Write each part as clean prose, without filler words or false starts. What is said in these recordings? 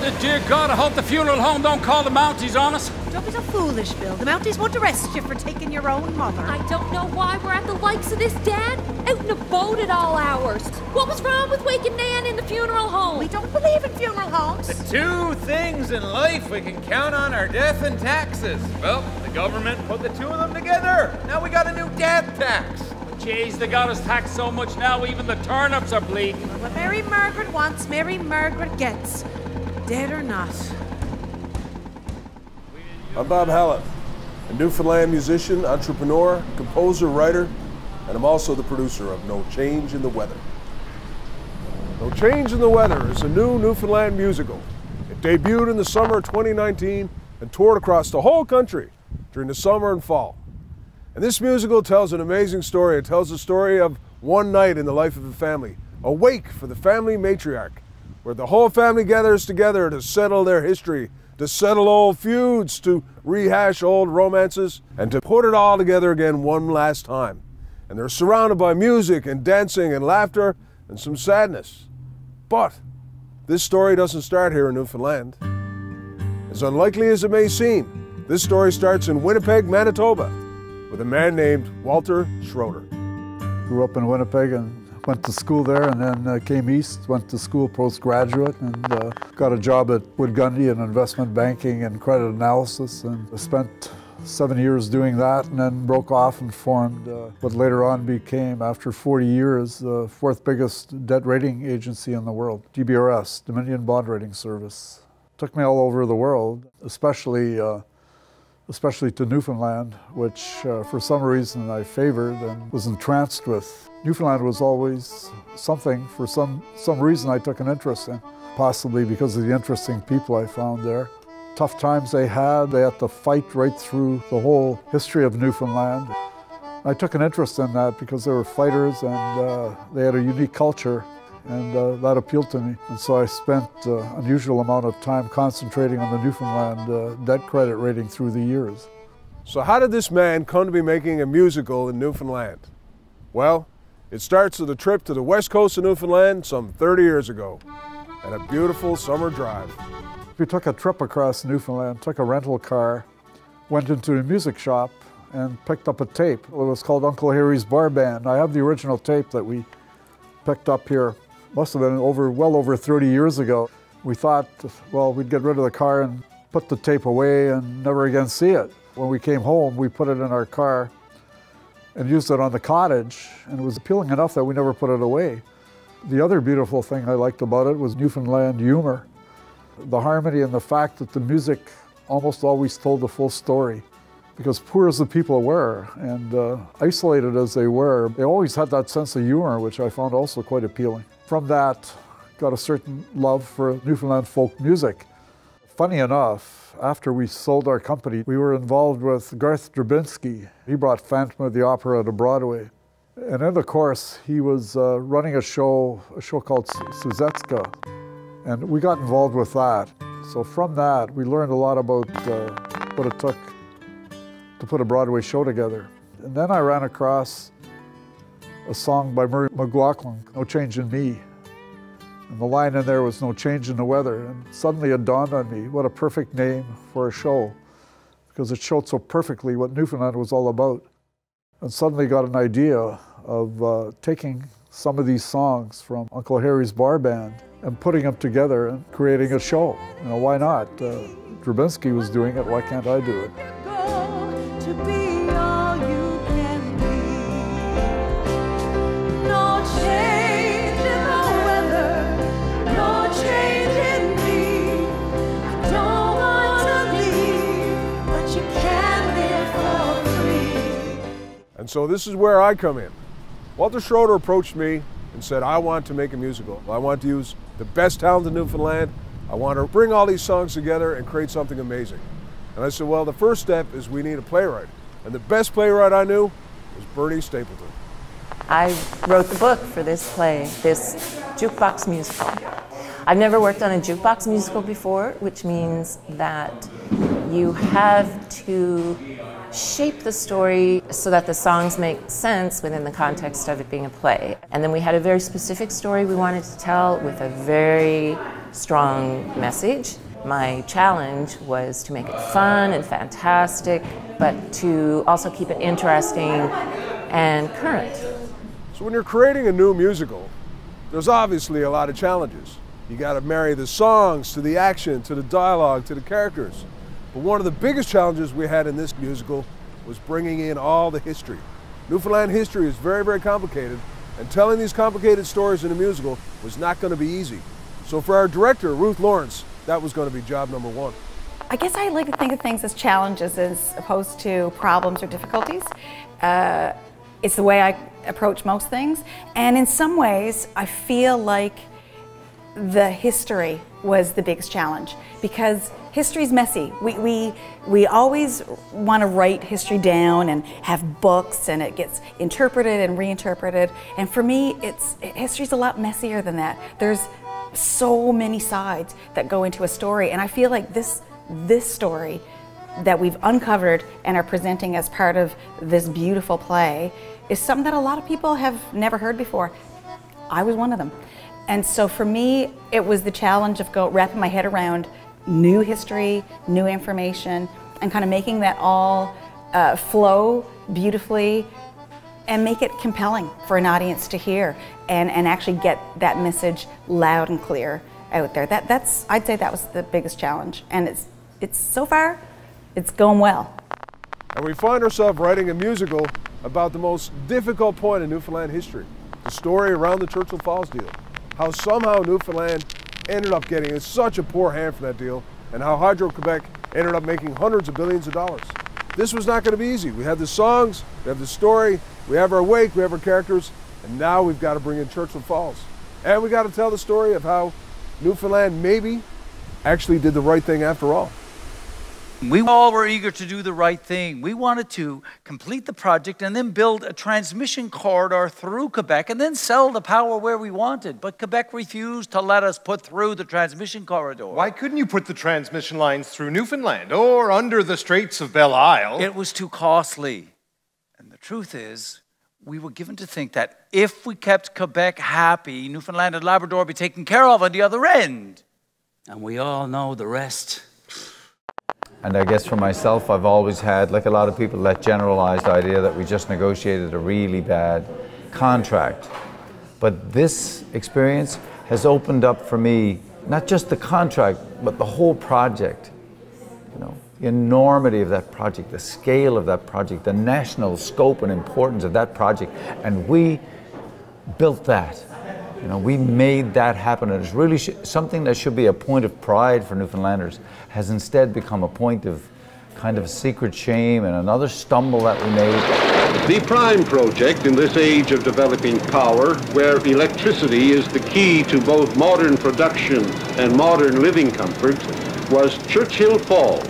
dear God, I hope the funeral home don't call the Mounties on us. Don't be so foolish, Bill. The Mounties won't arrest you for taking your own mother. I don't know why we're at the likes of this, Dad. Out in a boat at all hours. What was wrong with waking Nan in the funeral home? We don't believe in funeral homes. The two things in life we can count on are death and taxes. Well, the government put the two of them together. Now we got a new death tax. Jeez, they got us taxed so much now, even the turnips are bleak. Well, what Mary Margaret wants, Mary Margaret gets. Dead or not. I'm Bob Hallett, a Newfoundland musician, entrepreneur, composer, writer, and I'm also the producer of No Change in the Weather. No Change in the Weather is a new Newfoundland musical. It debuted in the summer of 2019 and toured across the whole country during the summer and fall. And this musical tells an amazing story. It tells the story of one night in the life of a family, a wake for the family matriarch, where the whole family gathers together to settle their history, to settle old feuds, to rehash old romances, and to put it all together again one last time. And they're surrounded by music and dancing and laughter and some sadness. But this story doesn't start here in Newfoundland. As unlikely as it may seem, this story starts in Winnipeg, Manitoba, with a man named Walter Schroeder. Grew up in Winnipeg and went to school there, and then came east, went to school postgraduate, and got a job at Wood Gundy in investment banking and credit analysis, and spent 7 years doing that, and then broke off and formed what later on became, after 40 years, the fourth biggest debt rating agency in the world, DBRS, Dominion Bond Rating Service. Took me all over the world, especially to Newfoundland, which for some reason I favored and was entranced with. Newfoundland was always something, for some reason I took an interest in, possibly because of the interesting people I found there. Tough times they had to fight right through the whole history of Newfoundland. I took an interest in that because they were fighters and they had a unique culture, and that appealed to me. And so I spent an unusual amount of time concentrating on the Newfoundland debt credit rating through the years. So how did this man come to be making a musical in Newfoundland? Well, it starts with a trip to the west coast of Newfoundland some 30 years ago, and a beautiful summer drive. We took a trip across Newfoundland, took a rental car, went into a music shop and picked up a tape. It was called Uncle Harry's Bar Band. I have the original tape that we picked up here. Must have been well over 30 years ago. We thought, well, we'd get rid of the car and put the tape away and never again see it. When we came home, we put it in our car and used it on the cottage, and it was appealing enough that we never put it away. The other beautiful thing I liked about it was Newfoundland humor. The harmony and the fact that the music almost always told the full story. Because poor as the people were, and isolated as they were, they always had that sense of humor, which I found also quite appealing. From that, got a certain love for Newfoundland folk music. Funny enough, after we sold our company, we were involved with Garth Drabinsky. He brought Phantom of the Opera to Broadway. And in the course, he was running a show called Suzetska. And we got involved with that. So from that, we learned a lot about what it took to put a Broadway show together. And then I ran across a song by Murray McLaughlin, No Change in Me. And the line in there was no change in the weather. And suddenly it dawned on me, what a perfect name for a show, because it showed so perfectly what Newfoundland was all about. And suddenly got an idea of taking some of these songs from Uncle Harry's Bar Band and putting them together and creating a show. You know, why not? Drabinsky was doing it, why can't I do it? To be all you can be. No change in the weather, no change in me. I don't want to leave, but you can live for free. And so this is where I come in. Walter Schroeder approached me and said, I want to make a musical. I want to use the best talent in Newfoundland. I want to bring all these songs together and create something amazing. And I said, well, the first step is we need a playwright. And the best playwright I knew was Bernie Stapleton. I wrote the book for this play, this jukebox musical. I've never worked on a jukebox musical before, which means that you have to shape the story so that the songs make sense within the context of it being a play. And then we had a very specific story we wanted to tell with a very strong message. My challenge was to make it fun and fantastic, but to also keep it interesting and current. So when you're creating a new musical, there's obviously a lot of challenges. You got to marry the songs to the action, to the dialogue, to the characters. But one of the biggest challenges we had in this musical was bringing in all the history. Newfoundland history is very, very complicated, and telling these complicated stories in a musical was not going to be easy. So for our director, Ruth Lawrence, that was going to be job number one. I guess I like to think of things as challenges as opposed to problems or difficulties. It's the way I approach most things. And in some ways, I feel like the history was the biggest challenge because history's messy. We always want to write history down and have books, and it gets interpreted and reinterpreted. And for me, history's a lot messier than that. There's so many sides that go into a story, and I feel like this story that we've uncovered and are presenting as part of this beautiful play is something that a lot of people have never heard before. I was one of them. And so for me, it was the challenge of wrapping my head around new history, new information, and kind of making that all flow beautifully and make it compelling for an audience to hear and actually get that message loud and clear out there. I'd say that was the biggest challenge. And it's so far, it's going well. And we find ourselves writing a musical about the most difficult point in Newfoundland history, the story around the Churchill Falls deal. How somehow Newfoundland ended up getting such a poor hand for that deal, and how Hydro-Quebec ended up making hundreds of billions of dollars. This was not going to be easy. We have the songs, we have the story, we have our wake, we have our characters, and now we've got to bring in Churchill Falls. And we got to tell the story of how Newfoundland maybe actually did the right thing after all. We all were eager to do the right thing. We wanted to complete the project and then build a transmission corridor through Quebec and then sell the power where we wanted. But Quebec refused to let us put through the transmission corridor. Why couldn't you put the transmission lines through Newfoundland or under the Straits of Belle Isle? It was too costly. And the truth is, we were given to think that if we kept Quebec happy, Newfoundland and Labrador would be taken care of on the other end. And we all know the rest. And I guess for myself, I've always had, like a lot of people, that generalized idea that we just negotiated a really bad contract. But this experience has opened up for me, not just the contract, but the whole project. You know, the enormity of that project, the scale of that project, the national scope and importance of that project. And we built that. You know, we made that happen, and it's really something that should be a point of pride for Newfoundlanders has instead become a point of kind of secret shame and another stumble that we made. The prime project in this age of developing power, where electricity is the key to both modern production and modern living comfort, was Churchill Falls,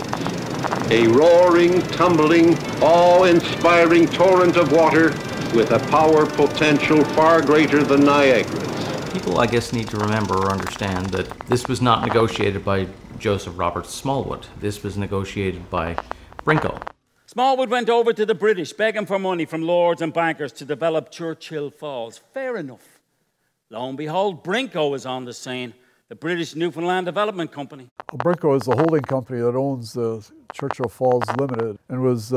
a roaring, tumbling, awe-inspiring torrent of water with a power potential far greater than Niagara's. People, I guess, need to remember or understand that this was not negotiated by Joseph Robert Smallwood. This was negotiated by Brinko. Smallwood went over to the British begging for money from lords and bankers to develop Churchill Falls. Fair enough. Lo and behold, Brinko is on the scene, the British Newfoundland Development Company. Brinko is the holding company that owns the Churchill Falls Limited and was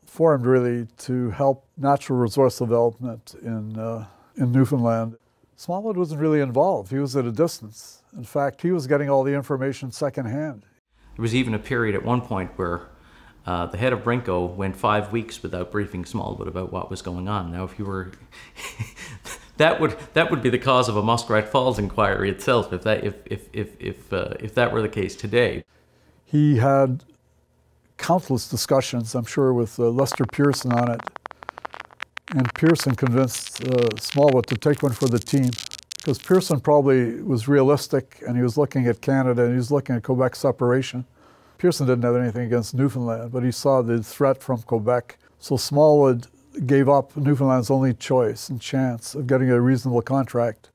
formed really to help natural resource development in Newfoundland. Smallwood wasn't really involved. He was at a distance. In fact, he was getting all the information secondhand. There was even a period at one point where the head of Brinko went 5 weeks without briefing Smallwood about what was going on. Now, if you were, that would be the cause of a Muskrat Falls inquiry itself. If that were the case today. He had countless discussions, I'm sure, with Lester Pearson on it. And Pearson convinced Smallwood to take one for the team because Pearson probably was realistic and he was looking at Canada and he was looking at Quebec separation. Pearson didn't have anything against Newfoundland, but he saw the threat from Quebec. So Smallwood gave up Newfoundland's only choice and chance of getting a reasonable contract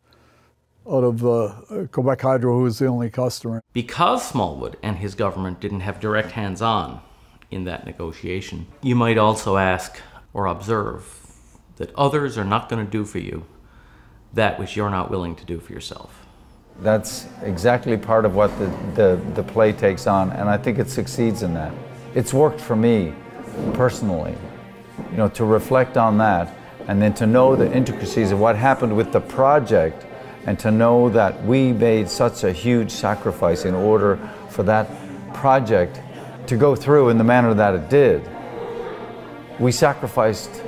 out of Quebec Hydro, who was the only customer. Because Smallwood and his government didn't have direct hands-on in that negotiation, you might also ask or observe that others are not going to do for you that which you're not willing to do for yourself. That's exactly part of what the play takes on, and I think it succeeds in that. It's worked for me personally, you know, to reflect on that and then to know the intricacies of what happened with the project and to know that we made such a huge sacrifice in order for that project to go through in the manner that it did. We sacrificed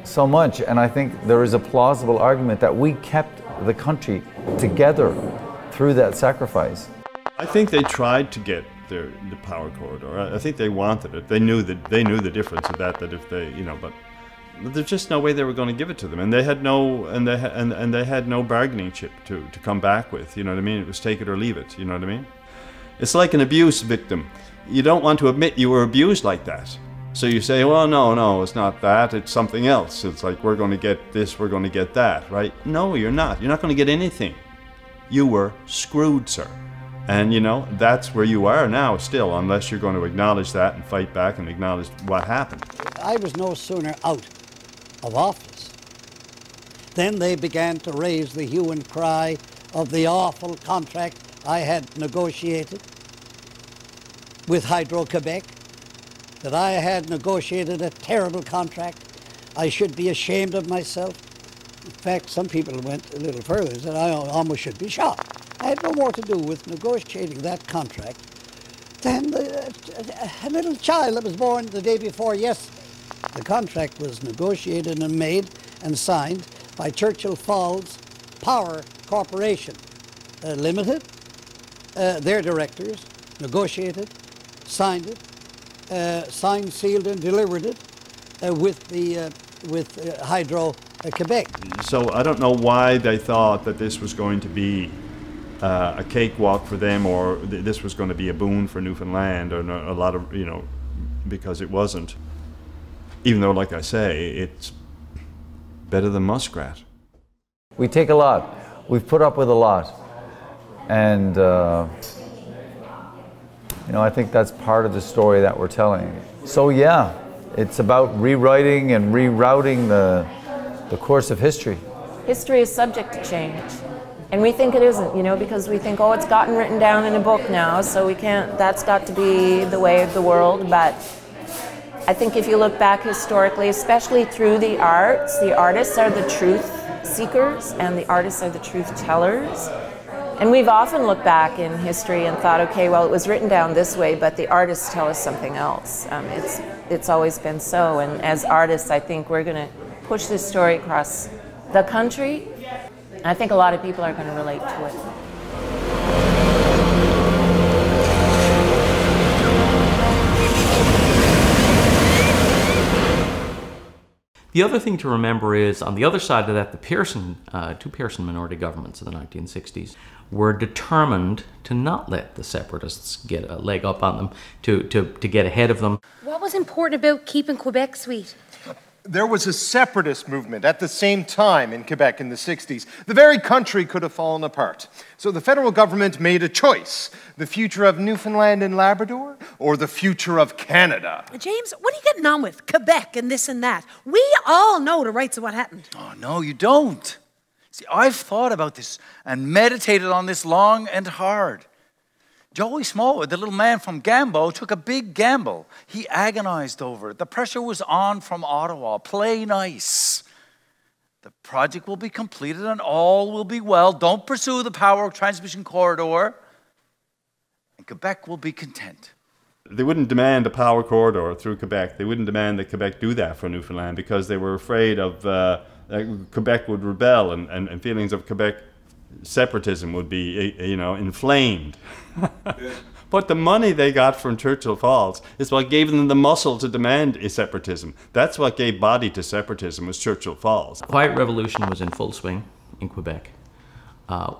so much, and I think there is a plausible argument that we kept the country together through that sacrifice. I think they tried to get the power corridor. I think they wanted it. They knew the difference of that if they, you know, but there's just no way they were going to give it to them, and they had no they had no bargaining chip to come back with. You know what I mean? It was take it or leave it. You know what I mean? It's like an abuse victim. You don't want to admit you were abused like that. So you say, well, no, it's not that, it's something else. It's like, we're going to get this, we're going to get that, right? No, you're not. You're not going to get anything. You were screwed, sir. And, you know, that's where you are now still, unless you're going to acknowledge that and fight back and acknowledge what happened. I was no sooner out of office then they began to raise the hue and cry of the awful contract I had negotiated with Hydro-Quebec, that I had negotiated a terrible contract. I should be ashamed of myself. In fact, some people went a little further and said I almost should be shot. I had no more to do with negotiating that contract than a little child that was born the day bore yesterday. The contract was negotiated and made and signed by Churchill Falls Power Corporation Limited. Their directors negotiated, signed it, signed, sealed, and delivered it with Hydro-Quebec. So I don't know why they thought that this was going to be a cakewalk for them, or this was going to be a boon for Newfoundland, or a lot of, you know, because it wasn't. Even though, like I say, it's better than muskrat. We take a lot. We've put up with a lot. And, you know, I think that's part of the story that we're telling. So yeah, it's about rewriting and rerouting the course of history. History is subject to change. And we think it isn't, you know, because we think, oh, it's gotten written down in a book now, so we can't, that's got to be the way of the world. But I think if you look back historically, especially through the artists are the truth seekers and the artists are the truth tellers. And we've often looked back in history and thought, okay, well, it was written down this way, but the artists tell us something else. It's always been so. And as artists, I think we're going to push this story across the country. I think a lot of people are going to relate to it. The other thing to remember is, on the other side of that, the two Pearson minority governments of the 1960s were determined to not let the separatists get a leg up on them, to get ahead of them. What was important about keeping Quebec sweet? There was a separatist movement at the same time in Quebec in the 60s. The very country could have fallen apart. So the federal government made a choice: the future of Newfoundland and Labrador, or the future of Canada. James, what are you getting on with? Quebec and this and that. We all know the rights of what happened. Oh, no, you don't. See, I've thought about this and meditated on this long and hard. Joey Smallwood, the little man from Gambo, took a big gamble. He agonized over it. The pressure was on from Ottawa. Play nice. The project will be completed and all will be well. Don't pursue the power transmission corridor, and Quebec will be content. They wouldn't demand a power corridor through Quebec. They wouldn't demand that Quebec do that for Newfoundland because they were afraid of Quebec would rebel, and feelings of Quebec separatism would be, you know, inflamed. But the money they got from Churchill Falls is what gave them the muscle to demand a separatism. That's what gave body to separatism, was Churchill Falls. Quiet revolution was in full swing in Quebec.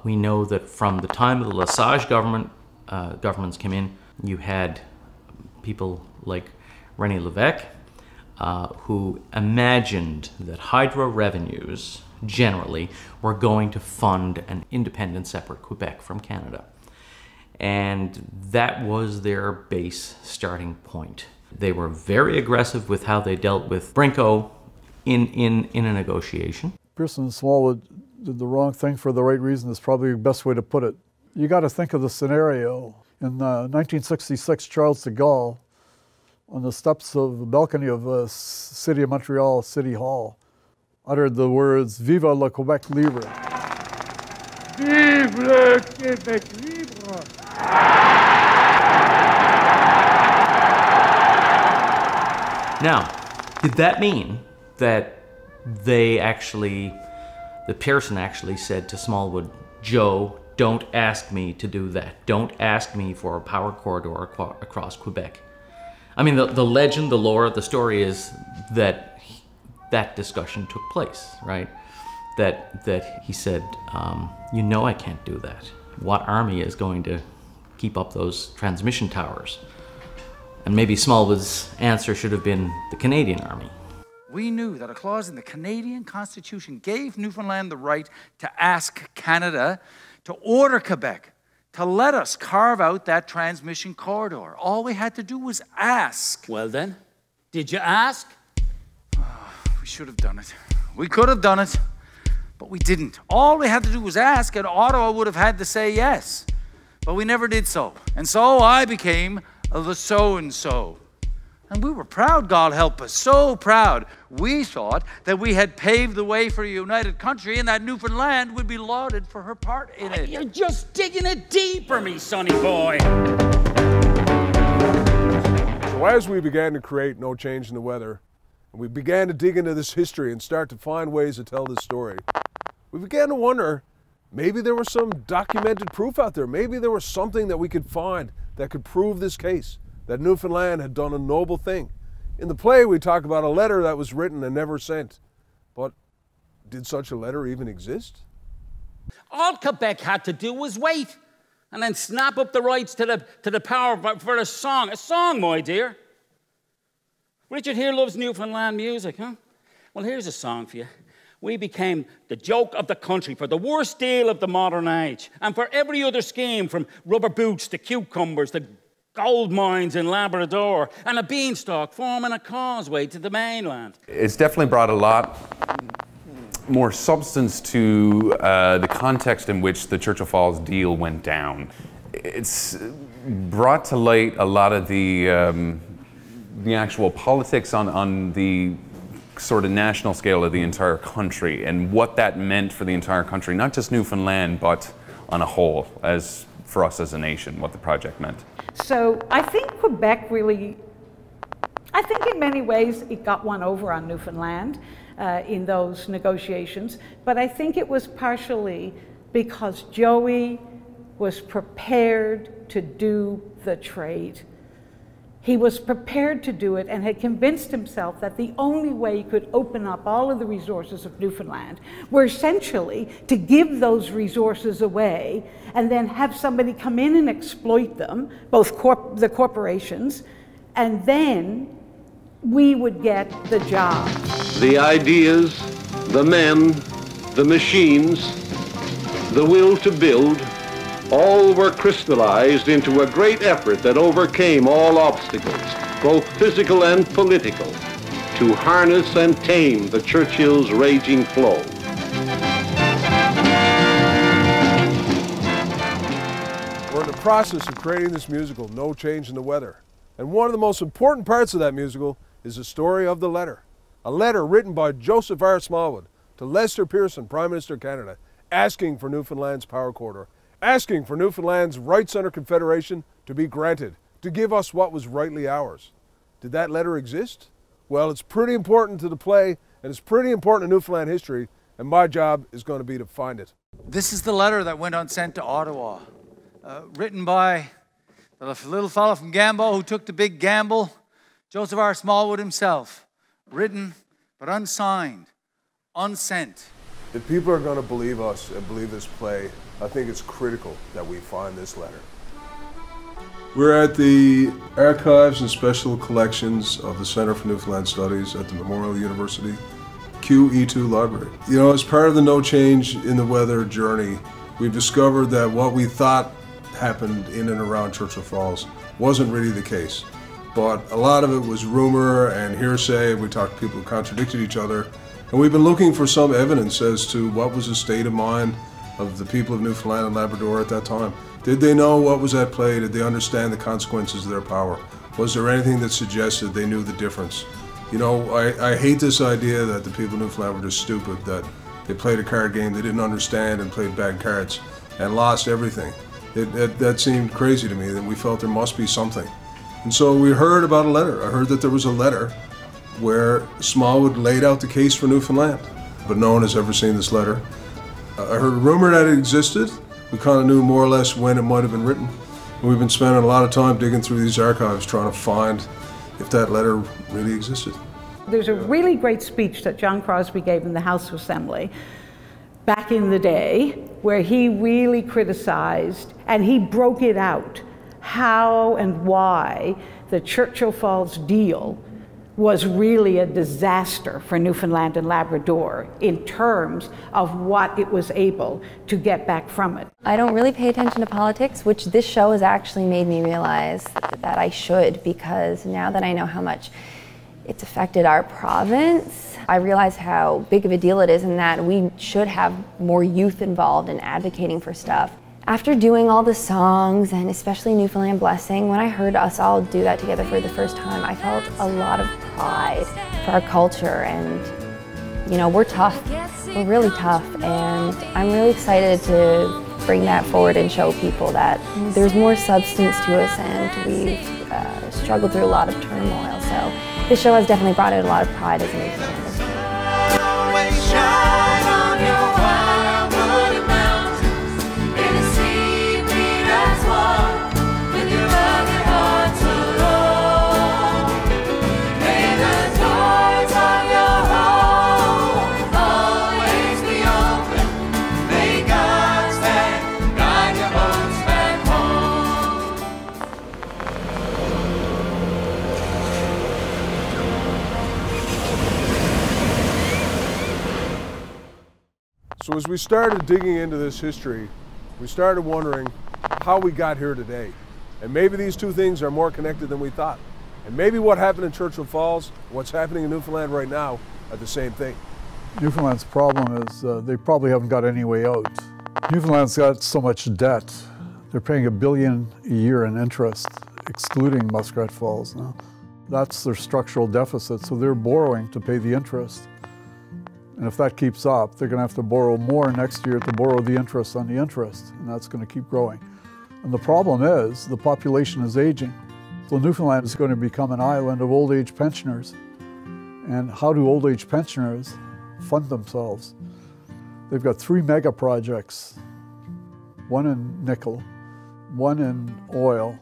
We know that from the time of the Lesage governments came in, you had people like René Lévesque, who imagined that hydro revenues generally were going to fund an independent, separate Quebec from Canada. And that was their base starting point. They were very aggressive with how they dealt with Brinko in a negotiation. Pearson and Smallwood did the wrong thing for the right reason is probably the best way to put it. You got to think of the scenario. In 1966, Charles de Gaulle, on the steps of the balcony of the City of Montreal City Hall, uttered the words, "Vive le Québec libre." Vive le Québec libre! Now, did that mean that the Pearson actually said to Smallwood, "Joe, don't ask me to do that. Don't ask me for a power corridor across Quebec"? I mean, the legend, the lore, the story is that that discussion took place, right? That he said, "You know I can't do that. What army is going to keep up those transmission towers?" And maybe Smallwood's answer should have been the Canadian Army. We knew that a clause in the Canadian Constitution gave Newfoundland the right to ask Canada to order Quebec to let us carve out that transmission corridor. All we had to do was ask. Well then, did you ask? We should have done it. We could have done it, but we didn't. All we had to do was ask, and Ottawa would have had to say yes. But we never did so. And so I became the so-and-so. And we were proud, God help us, so proud. We thought that we had paved the way for a united country and that Newfoundland would be lauded for her part in it. You're just digging it deeper, me sonny boy. So as we began to create No Change in the Weather, and we began to dig into this history and start to find ways to tell this story, we began to wonder, maybe there was some documented proof out there. Maybe there was something that we could find that could prove this case, that Newfoundland had done a noble thing. In the play, we talk about a letter that was written and never sent. But did such a letter even exist? All Quebec had to do was wait and then snap up the rights to the power for a song. A song, my dear. Richard here loves Newfoundland music, huh? Well, here's a song for you. We became the joke of the country for the worst deal of the modern age. And for every other scheme, from rubber boots to cucumbers to gold mines in Labrador, and a beanstalk forming a causeway to the mainland. It's definitely brought a lot more substance to the context in which the Churchill Falls deal went down. It's brought to light a lot of the actual politics on the sort of national scale of the entire country and what that meant for the entire country, not just Newfoundland, but on a whole, as for us as a nation, what the project meant. So I think Quebec really, I think in many ways it got one over on Newfoundland in those negotiations, but I think it was partially because Joey was prepared to do the trade. He was prepared to do it and had convinced himself that the only way he could open up all of the resources of Newfoundland were essentially to give those resources away and then have somebody come in and exploit them, both the corporations, and then we would get the job. The ideas, the men, the machines, the will to build, all were crystallized into a great effort that overcame all obstacles, both physical and political, to harness and tame the Churchill's raging flow. We're in the process of creating this musical, No Change in the Weather. And one of the most important parts of that musical is the story of the letter. A letter written by Joseph R. Smallwood to Lester Pearson, Prime Minister of Canada, asking for Newfoundland's power corridor, asking for Newfoundland's rights under Confederation to be granted, to give us what was rightly ours. Did that letter exist? Well, it's pretty important to the play, and it's pretty important to Newfoundland history, and my job is going to be to find it. This is the letter that went unsent to Ottawa, written by the little fellow from Gambo who took the big gamble, Joseph R. Smallwood himself. Written, but unsigned, unsent. If people are going to believe us and believe this play, I think it's critical that we find this letter. We're at the Archives and Special Collections of the Center for Newfoundland Studies at the Memorial University QE2 Library. You know, as part of the No Change in the Weather journey, we've discovered that what we thought happened in and around Churchill Falls wasn't really the case. But a lot of it was rumor and hearsay. We talked to people who contradicted each other. And we've been looking for some evidence as to what was the state of mind of the people of Newfoundland and Labrador at that time. Did they know what was at play? Did they understand the consequences of their power? Was there anything that suggested they knew the difference? You know, I hate this idea that the people of Newfoundland were just stupid, that they played a card game they didn't understand and played bad cards and lost everything. That seemed crazy to me, that we felt there must be something. And so we heard about a letter. I heard that there was a letter where Smallwood laid out the case for Newfoundland, but no one has ever seen this letter. I heard a rumor that it existed. We kind of knew more or less when it might have been written. And we've been spending a lot of time digging through these archives trying to find if that letter really existed. There's a really great speech that John Crosby gave in the House Assembly back in the day where he really criticized and he broke it out how and why the Churchill Falls deal was really a disaster for Newfoundland and Labrador in terms of what it was able to get back from it. I don't really pay attention to politics, which this show has actually made me realize that I should, because now that I know how much it's affected our province, I realize how big of a deal it is and that we should have more youth involved in advocating for stuff. After doing all the songs, and especially Newfoundland Blessing, when I heard us all do that together for the first time, I felt a lot of pride for our culture. And, you know, we're tough. We're really tough. And I'm really excited to bring that forward and show people that there's more substance to us, and we've struggled through a lot of turmoil. So this show has definitely brought out a lot of pride as a Newfoundlander. So as we started digging into this history, we started wondering how we got here today. And maybe these two things are more connected than we thought. And maybe what happened in Churchill Falls, what's happening in Newfoundland right now, are the same thing. Newfoundland's problem is they probably haven't got any way out. Newfoundland's got so much debt. They're paying $1 billion a year in interest, excluding Muskrat Falls now. That's their structural deficit, so they're borrowing to pay the interest. And if that keeps up, they're going to have to borrow more next year to borrow the interest on the interest, and that's going to keep growing. And the problem is the population is aging. So Newfoundland is going to become an island of old age pensioners. And how do old age pensioners fund themselves? They've got 3 mega projects, one in nickel, one in oil,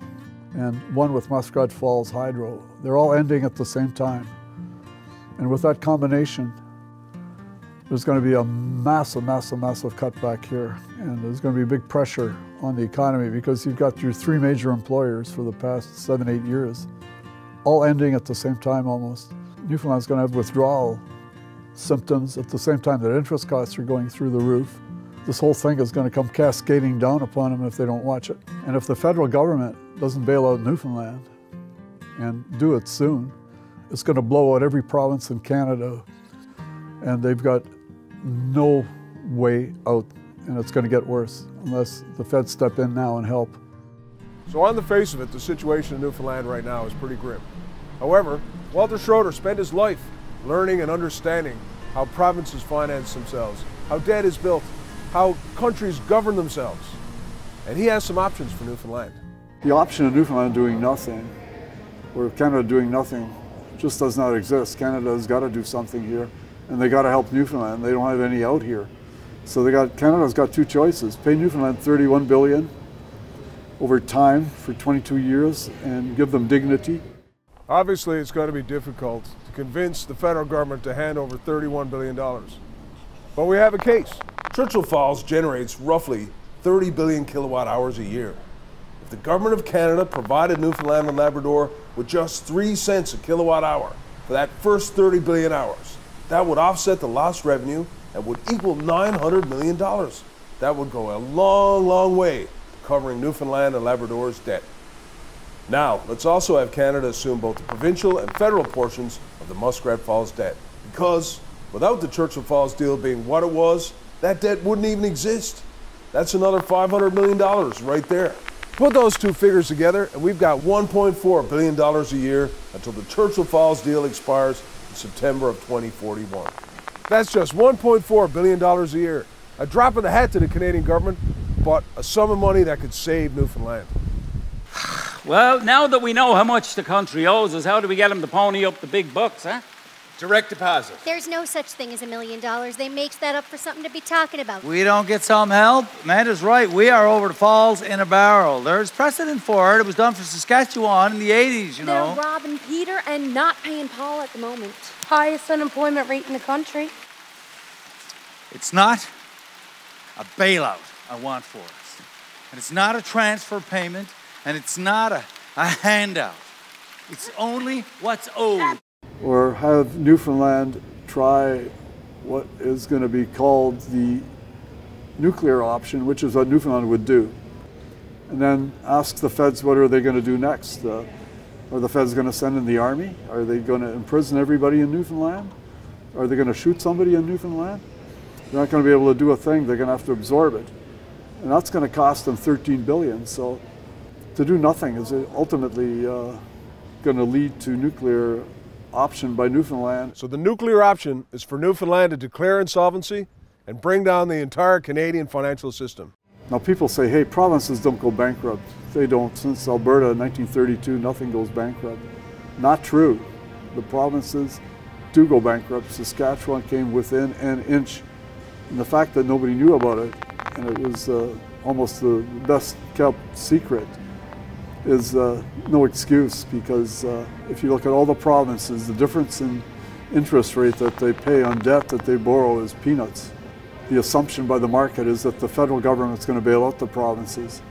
and one with Muskrat Falls Hydro. They're all ending at the same time. And with that combination, there's going to be a massive cutback here, and there's going to be big pressure on the economy because you've got your 3 major employers for the past 7-8 years, all ending at the same time almost. Newfoundland's going to have withdrawal symptoms at the same time that interest costs are going through the roof. This whole thing is going to come cascading down upon them if they don't watch it. And if the federal government doesn't bail out Newfoundland, and do it soon, it's going to blow out every province in Canada, and they've got no way out, and it's going to get worse unless the feds step in now and help. So on the face of it, the situation in Newfoundland right now is pretty grim. However, Walter Schroeder spent his life learning and understanding how provinces finance themselves, how debt is built, how countries govern themselves. And he has some options for Newfoundland. The option of Newfoundland doing nothing, or Canada doing nothing, just does not exist. Canada's got to do something here, and they got to help Newfoundland. They don't have any out here. So Canada's got 2 choices: pay Newfoundland $31 billion over time for 22 years and give them dignity. Obviously, it's going to be difficult to convince the federal government to hand over $31 billion. But we have a case. Churchill Falls generates roughly 30 billion kilowatt hours a year. If the government of Canada provided Newfoundland and Labrador with just 3 cents a kilowatt hour for that first 30 billion hours, that would offset the lost revenue and would equal $900 million. That would go a long, long way to covering Newfoundland and Labrador's debt. Now, let's also have Canada assume both the provincial and federal portions of the Muskrat Falls debt, because Without the Churchill Falls deal being what it was, that debt wouldn't even exist. That's another $500 million right there. Put those two figures together, and we've got $1.4 billion a year until the Churchill Falls deal expires in September of 2041. That's just $1.4 billion a year. A drop in the hat to the Canadian government, but a sum of money that could save Newfoundland. Well, now that we know how much the country owes us, how do we get them to pony up the big bucks, huh? Direct deposit. There's no such thing as $1 million. They makes that up for something to be talking about. We don't get some help? Amanda's right. We are over the falls in a barrel. There's precedent for it. It was done for Saskatchewan in the 80s, you know. They're robbing Peter and not paying Paul at the moment. Highest unemployment rate in the country. It's not a bailout I want for us. And it's not a transfer payment. And it's not a handout. It's only what's owed. Or have Newfoundland try what is going to be called the nuclear option, which is what Newfoundland would do. And then ask the feds what are they going to do next. Are the feds going to send in the army? Are they going to imprison everybody in Newfoundland? Are they going to shoot somebody in Newfoundland? They're not going to be able to do a thing. They're going to have to absorb it. And that's going to cost them $13 billion. So to do nothing is ultimately going to lead to nuclear option by Newfoundland. So the nuclear option is for Newfoundland to declare insolvency and bring down the entire Canadian financial system. Now people say, hey, provinces don't go bankrupt. They don't. Since Alberta in 1932, nothing goes bankrupt. Not true. The provinces do go bankrupt. Saskatchewan came within an inch. And the fact that nobody knew about it, and it was almost the best kept secret, is no excuse, because if you look at all the provinces, the difference in interest rate that they pay on debt that they borrow is peanuts. The assumption by the market is that the federal government's going to bail out the provinces.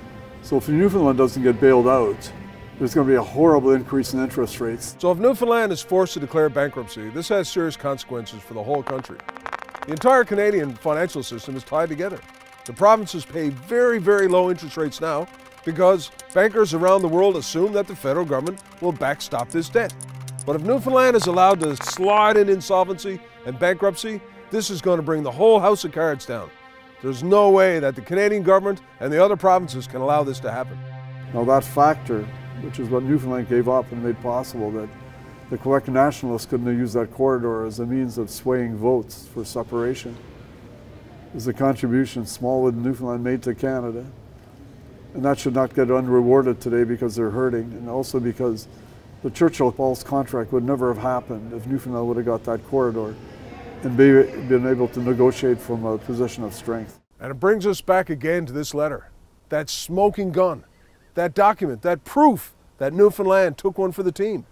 So if Newfoundland doesn't get bailed out, there's going to be a horrible increase in interest rates. So if Newfoundland is forced to declare bankruptcy, this has serious consequences for the whole country. The entire Canadian financial system is tied together. The provinces pay very, very low interest rates now because bankers around the world assume that the federal government will backstop this debt. But if Newfoundland is allowed to slide in insolvency and bankruptcy, this is going to bring the whole house of cards down. There's no way that the Canadian government and the other provinces can allow this to happen. Now that factor, which is what Newfoundland gave up and made possible, that the Quebec nationalists couldn't have used that corridor as a means of swaying votes for separation, is a contribution small that Newfoundland made to Canada. And that should not get unrewarded today because they're hurting, and also because the Churchill Falls contract would never have happened if Newfoundland would have got that corridor and been able to negotiate from a position of strength. And it brings us back again to this letter, that smoking gun, that document, that proof that Newfoundland took one for the team.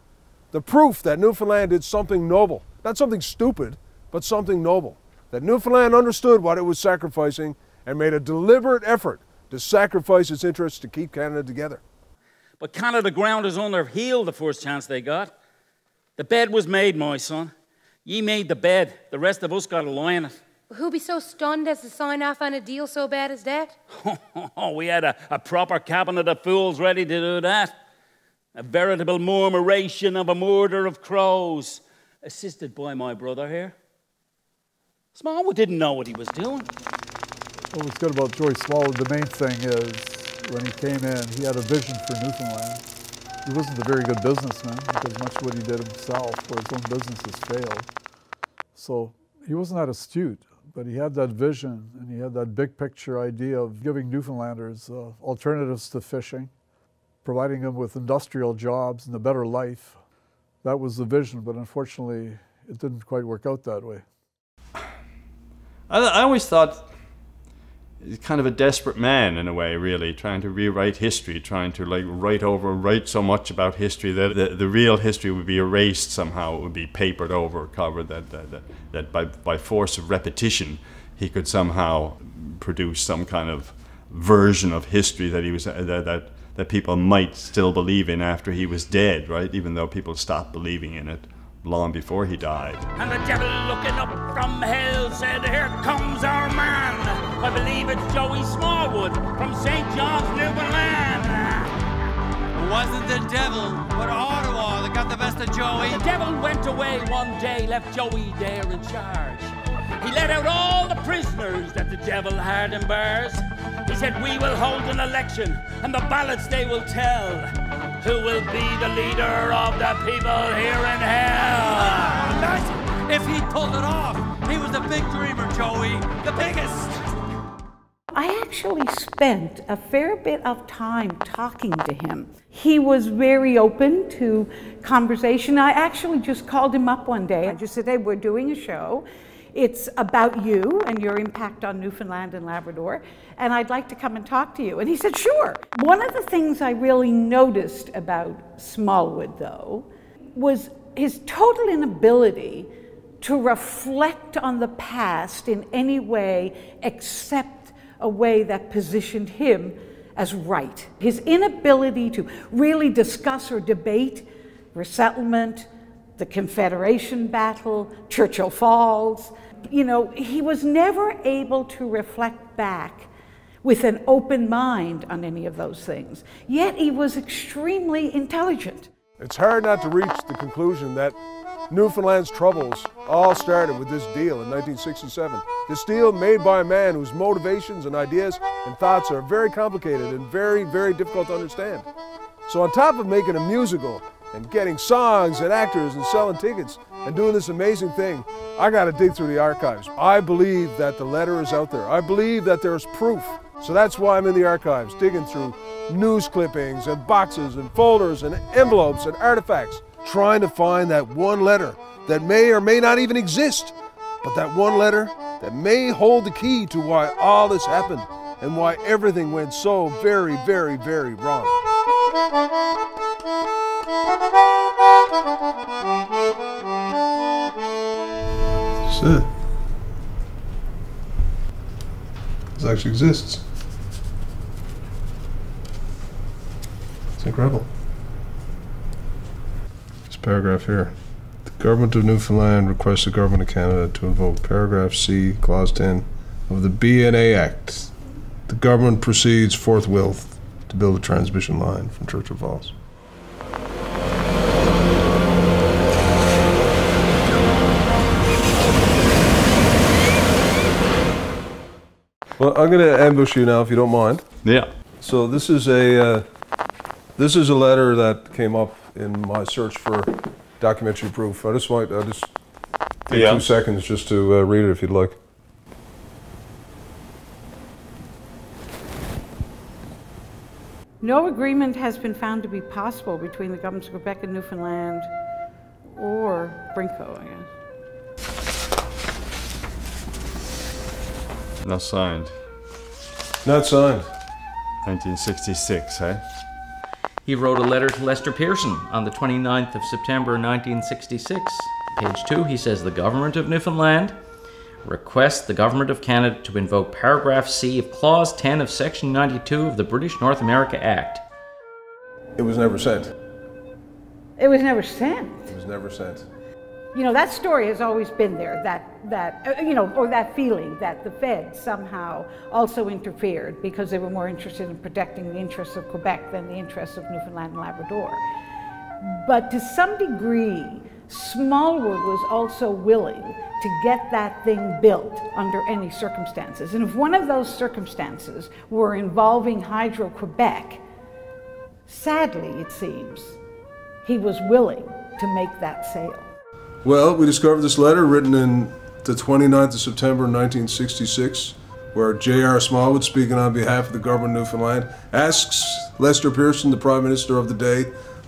The proof that Newfoundland did something noble, not something stupid, but something noble. That Newfoundland understood what it was sacrificing and made a deliberate effort to sacrifice its interests to keep Canada together. But Canada ground is on their heel the first chance they got. The bed was made, my son. Ye made the bed. The rest of us got to lie in it. Who'll be so stunned as to sign off on a deal so bad as that? We had a proper cabinet of fools ready to do that. A veritable murmuration of a murder of crows, assisted by my brother here. Smallwood didn't know what he was doing. What was good about Joey Smallwood, the main thing is, when he came in, he had a vision for Newfoundland. He wasn't a very good businessman because much of what he did himself or his own businesses failed. So he wasn't that astute, but he had that vision and he had that big picture idea of giving Newfoundlanders alternatives to fishing, providing them with industrial jobs and a better life. That was the vision, but unfortunately it didn't quite work out that way. I always thought he's kind of a desperate man in a way, really, trying to rewrite history, trying to like write so much about history that the real history would be erased somehow. It would be papered over, covered, that by force of repetition he could somehow produce some kind of version of history that he was that people might still believe in after he was dead, right? Even though people stopped believing in it long before he died. And the devil looking up from hell said, "Here comes our man. I believe it's Joey Smallwood from St. John's, Newfoundland." wasn't the devil, but Ottawa that got the best of Joey. The devil went away one day, left Joey there in charge. He let out all the prisoners that the devil had in bars. He said, we will hold an election, and the ballots they will tell who will be the leader of the people here in hell. Imagine if he pulled it off. He was a big dreamer, Joey, the biggest. I actually spent a fair bit of time talking to him. He was very open to conversation. I actually just called him up one day. I just said, hey, we're doing a show. It's about you and your impact on Newfoundland and Labrador, and I'd like to come and talk to you. And he said, sure. One of the things I really noticed about Smallwood, though, was his total inability to reflect on the past in any way except a way that positioned him as right. His inability to really discuss or debate resettlement, the Confederation battle, Churchill Falls. You know, he was never able to reflect back with an open mind on any of those things. Yet he was extremely intelligent. It's hard not to reach the conclusion that Newfoundland's troubles all started with this deal in 1967. This deal made by a man whose motivations and ideas and thoughts are very complicated and very, very difficult to understand. So on top of making a musical and getting songs and actors and selling tickets and doing this amazing thing, I gotta dig through the archives. I believe that the letter is out there. I believe that there's proof. So that's why I'm in the archives, digging through news clippings and boxes and folders and envelopes and artifacts, trying to find that one letter that may or may not even exist, but that one letter that may hold the key to why all this happened and why everything went so very, very, very wrong. That's it. This actually exists. It's incredible. This paragraph here. The Government of Newfoundland requests the Government of Canada to invoke paragraph C, clause 10 of the BNA Act. The government proceeds forthwith to build a transmission line from Churchill Falls. Well, I'm going to ambush you now, if you don't mind. Yeah. So this is a letter that came up in my search for documentary proof. I'll just take 2 seconds just to read it, if you'd like. No agreement has been found to be possible between the governments of Quebec and Newfoundland or Brinko, I guess. Not signed. Not signed. 1966, eh? He wrote a letter to Lester Pearson on the 29th of September 1966. Page 2, he says, the Government of Newfoundland requests the Government of Canada to invoke paragraph C of clause 10 of section 92 of the British North America Act. It was never sent. It was never sent. It was never sent. You know, that story has always been there, or that feeling that the Feds somehow also interfered because they were more interested in protecting the interests of Quebec than the interests of Newfoundland and Labrador. But to some degree, Smallwood was also willing to get that thing built under any circumstances. And if one of those circumstances were involving Hydro-Quebec, sadly, it seems, he was willing to make that sale. Well, we discovered this letter written in the 29th of September 1966, where J.R. Smallwood, speaking on behalf of the government of Newfoundland, asks Lester Pearson, the Prime Minister of the day,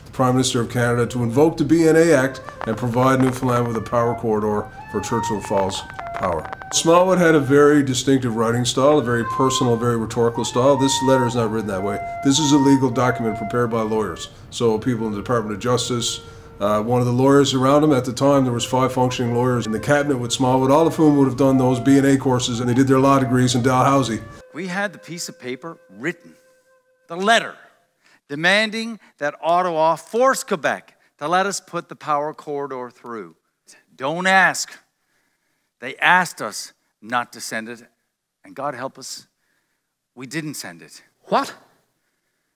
the Prime Minister of Canada, to invoke the BNA Act and provide Newfoundland with a power corridor for Churchill Falls power. Smallwood had a very distinctive writing style, a very personal, very rhetorical style. This letter is not written that way. This is a legal document prepared by lawyers. So people in the Department of Justice, one of the lawyers around him at the time, there was 5 functioning lawyers in the cabinet with Smallwood, all of whom would have done those BNA courses, and they did their law degrees in Dalhousie. We had the piece of paper written, the letter, demanding that Ottawa force Quebec to let us put the power corridor through. Don't ask. They asked us not to send it, and God help us, we didn't send it. What?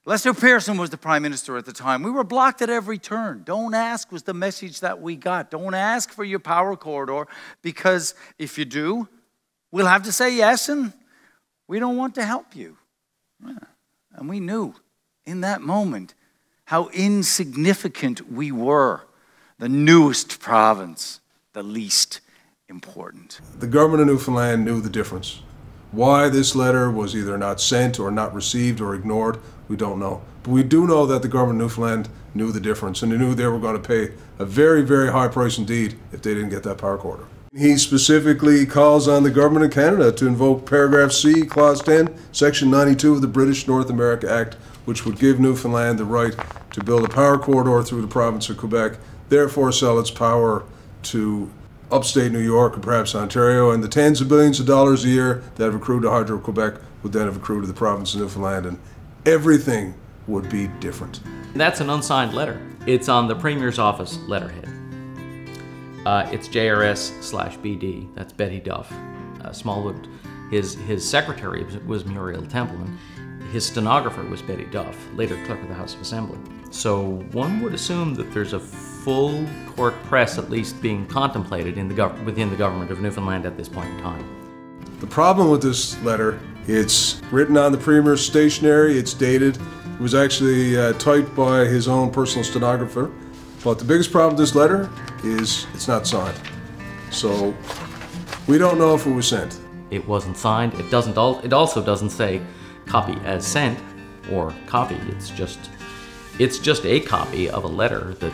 Lester Pearson was the Prime Minister at the time. We were blocked at every turn. Don't ask was the message that we got. Don't ask for your power corridor, because if you do, we'll have to say yes, and we don't want to help you. Yeah. And we knew in that moment how insignificant we were. The newest province, the least important. The government of Newfoundland knew the difference. Why this letter was either not sent or not received or ignored, we don't know. But we do know that the government of Newfoundland knew the difference, and they knew they were going to pay a very, very high price indeed if they didn't get that power corridor. He specifically calls on the government of Canada to invoke paragraph C, clause 10, section 92 of the British North America Act, which would give Newfoundland the right to build a power corridor through the province of Quebec, therefore sell its power to upstate New York or perhaps Ontario, and the tens of billions of dollars a year that have accrued to Hydro-Quebec would then have accrued to the province of Newfoundland, and everything would be different. That's an unsigned letter. It's on the Premier's office letterhead. It's JRS/BD. That's Betty Duff. Smallwood, his secretary was Muriel Templeman. His stenographer was Betty Duff, later clerk of the House of Assembly. So one would assume that there's a full court press at least being contemplated within the government of Newfoundland at this point in time. The problem with this letter, it's written on the Premier's stationery, it's dated. It was actually typed by his own personal stenographer. But the biggest problem with this letter is it's not signed. So we don't know if it was sent. It wasn't signed. It also doesn't say copy as sent or copy. It's just a copy of a letter that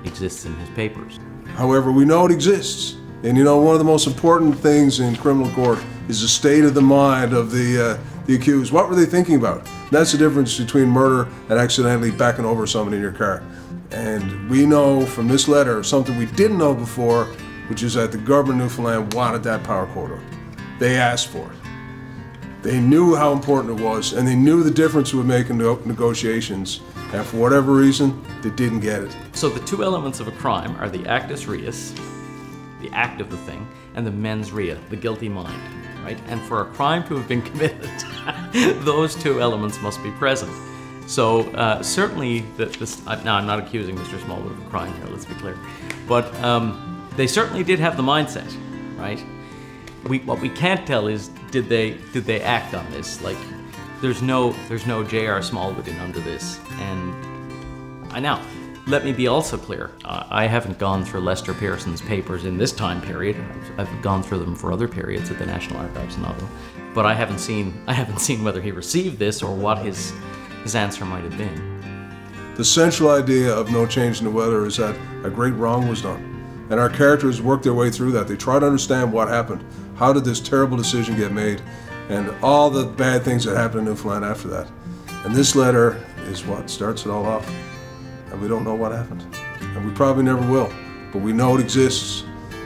exists in his papers. However, we know it exists. And you know, one of the most important things in criminal court is the state of the mind of the accused. What were they thinking about? And that's the difference between murder and accidentally backing over somebody in your car. And we know from this letter something we didn't know before, which is that the government of Newfoundland wanted that power corridor. They asked for it. They knew how important it was, and they knew the difference it would make in negotiations. And for whatever reason, they didn't get it. So the two elements of a crime are the actus reus, the act of the thing, and the mens rea, the guilty mind, right? And for a crime to have been committed, those two elements must be present. So certainly, now I'm not accusing Mr. Smallwood of a crime here, let's be clear. But they certainly did have the mindset, right? What we can't tell is, did they act on this? Like, there's no J.R. Smallwood in under this. And now, let me be also clear. I haven't gone through Lester Pearson's papers in this time period. I've gone through them for other periods at the National Archives in Ottawa. But I haven't seen whether he received this or what his answer might have been. The central idea of No Change in the Weather is that a great wrong was done. And our characters work their way through that. They try to understand what happened. How did this terrible decision get made? And all the bad things that happened in Newfoundland after that. And this letter is what starts it all off. And we don't know what happened. And we probably never will. But we know it exists.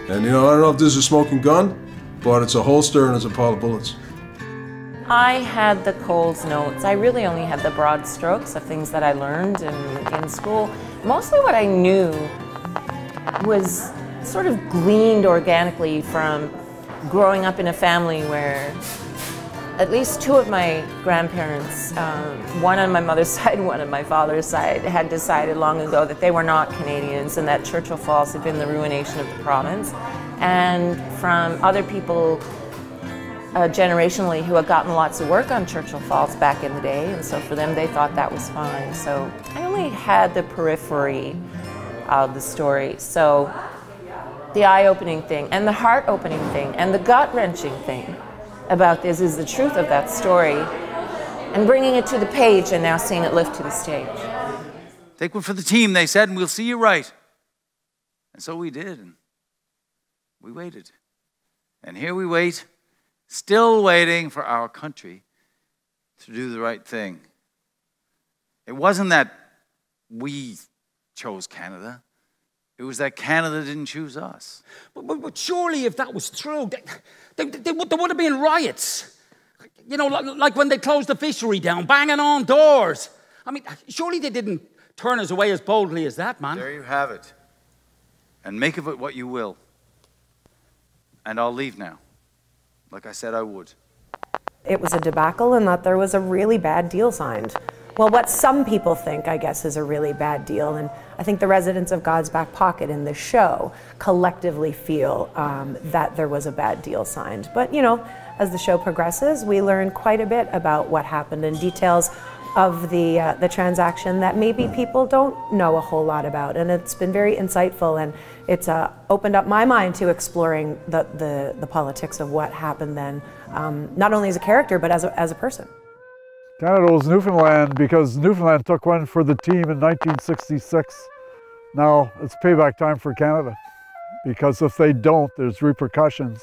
And you know, I don't know if this is a smoking gun, but it's a holster and it's a pile of bullets. I had the Coles notes. I really only had the broad strokes of things that I learned in school. Mostly what I knew was sort of gleaned organically from growing up in a family where at least two of my grandparents, one on my mother's side, one on my father's side, had decided long ago that they were not Canadians and that Churchill Falls had been the ruination of the province. And from other people generationally who had gotten lots of work on Churchill Falls back in the day, and so for them they thought that was fine. So I only had the periphery of the story. So the eye-opening thing and the heart-opening thing and the gut-wrenching thing about this is the truth of that story and bringing it to the page and now seeing it lift to the stage. Take one for the team, they said, and we'll see you right. And so we did, and we waited. And here we wait, still waiting for our country to do the right thing. It wasn't that we chose Canada. It was that Canada didn't choose us. But surely if that was true, there would have been riots. You know, like when they closed the fishery down, banging on doors. I mean, surely they didn't turn us away as boldly as that, man. There you have it. And make of it what you will. And I'll leave now, like I said I would. It was a debacle in that there was a really bad deal signed. well, what some people think, I guess, is a really bad deal. And I think the residents of God's Back Pocket in this show collectively feel that there was a bad deal signed. But, you know, as the show progresses, we learn quite a bit about what happened and details of the transaction that maybe people don't know a whole lot about. And it's been very insightful, and it's opened up my mind to exploring the politics of what happened then, not only as a character, but as a person. Canada owes Newfoundland because Newfoundland took one for the team in 1966. Now it's payback time for Canada, because if they don't, there's repercussions,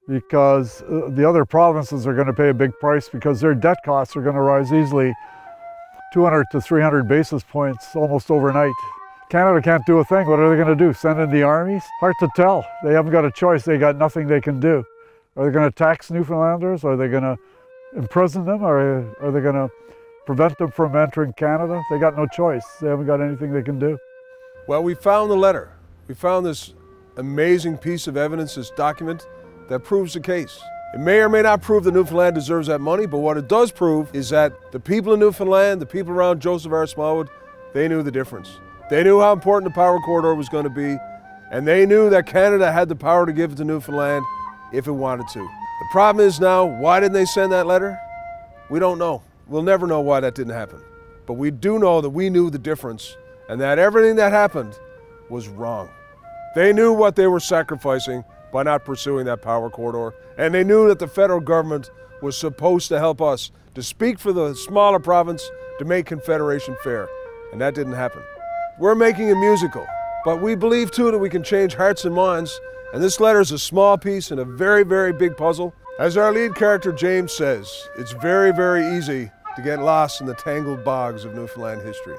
because the other provinces are going to pay a big price because their debt costs are going to rise easily 200 to 300 basis points almost overnight. Canada can't do a thing. What are they going to do? Send in the armies? Hard to tell. They haven't got a choice. They got nothing they can do. Are they going to tax Newfoundlanders? Are they going to imprison them? Or are they going to prevent them from entering Canada? They got no choice. They haven't got anything they can do. Well, we found the letter. We found this amazing piece of evidence, this document that proves the case. It may or may not prove that Newfoundland deserves that money, but what it does prove is that the people of Newfoundland, the people around Joseph R. Smallwood, they knew the difference. They knew how important the power corridor was going to be, and they knew that Canada had the power to give it to Newfoundland if it wanted to. The problem is now, why didn't they send that letter? We don't know. We'll never know why that didn't happen. But we do know that we knew the difference, and that everything that happened was wrong. They knew what they were sacrificing by not pursuing that power corridor, and they knew that the federal government was supposed to help us to speak for the smaller province to make Confederation fair, and that didn't happen. We're making a musical, but we believe too that we can change hearts and minds, and this letter is a small piece in a very, very big puzzle. As our lead character James says, it's very, very easy to get lost in the tangled bogs of Newfoundland history.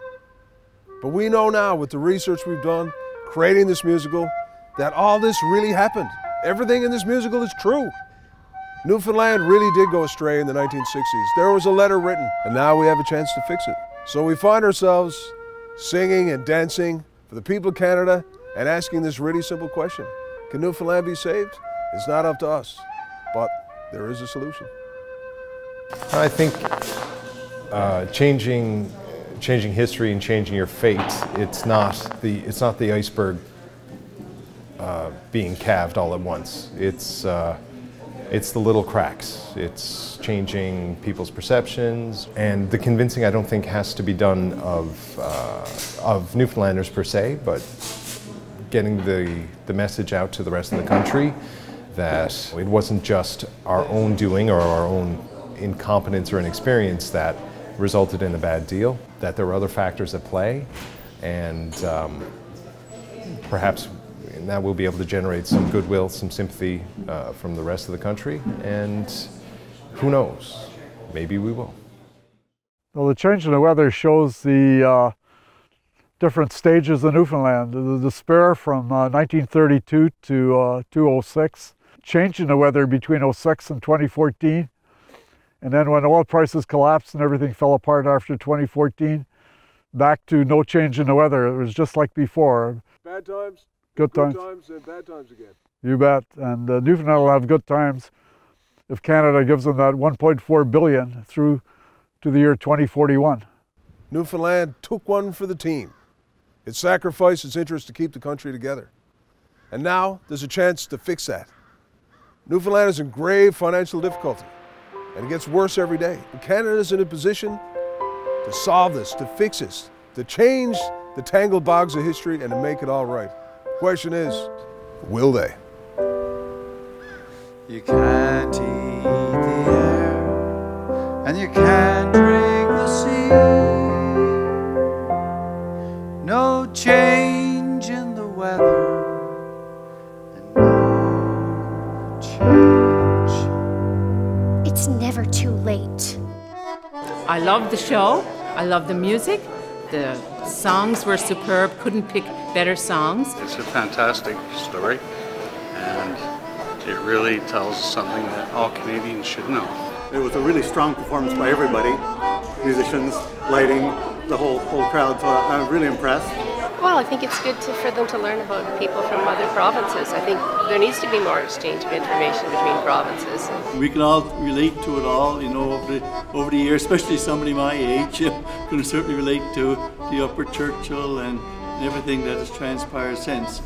But we know now, with the research we've done, creating this musical, that all this really happened. Everything in this musical is true. Newfoundland really did go astray in the 1960s. There was a letter written, and now we have a chance to fix it. So we find ourselves singing and dancing for the people of Canada and asking this really simple question. Can Newfoundland be saved? It's not up to us, but there is a solution. I think changing history and changing your fate, it's not the iceberg being calved all at once. It's the little cracks. It's changing people's perceptions, and the convincing, I don't think, has to be done of Newfoundlanders per se, but getting the message out to the rest of the country that it wasn't just our own doing or our own incompetence or inexperience that resulted in a bad deal, that there were other factors at play, and perhaps that we'll be able to generate some goodwill, some sympathy from the rest of the country, and who knows, maybe we will. Well, the change in the weather shows the different stages of Newfoundland. The despair from 1932 to 2006, change in the weather between 2006 and 2014, and then when oil prices collapsed and everything fell apart after 2014, back to no change in the weather. It was just like before. Bad times, good times, and bad times again. You bet. And Newfoundland will have good times if Canada gives them that $1.4 billion through to the year 2041. Newfoundland took one for the team. It sacrificed its interest to keep the country together. And now there's a chance to fix that. Newfoundland is in grave financial difficulty, and it gets worse every day. But Canada is in a position to solve this, to fix this, to change the tangled bogs of history and to make it all right. The question is, will they? You can't eat the air, and you can't drink the sea. No change in the weather, and no change. It's never too late. I love the show. I love the music. The songs were superb. Couldn't pick better songs. It's a fantastic story, and it really tells something that all Canadians should know. It was a really strong performance by everybody, musicians, lighting, the whole crowd. So I'm really impressed. Well, I think it's good for them to learn about people from other provinces. I think there needs to be more exchange of information between provinces. We can all relate to it all, you know, over the years, especially somebody my age, can certainly relate to the Upper Churchill and everything that has transpired since.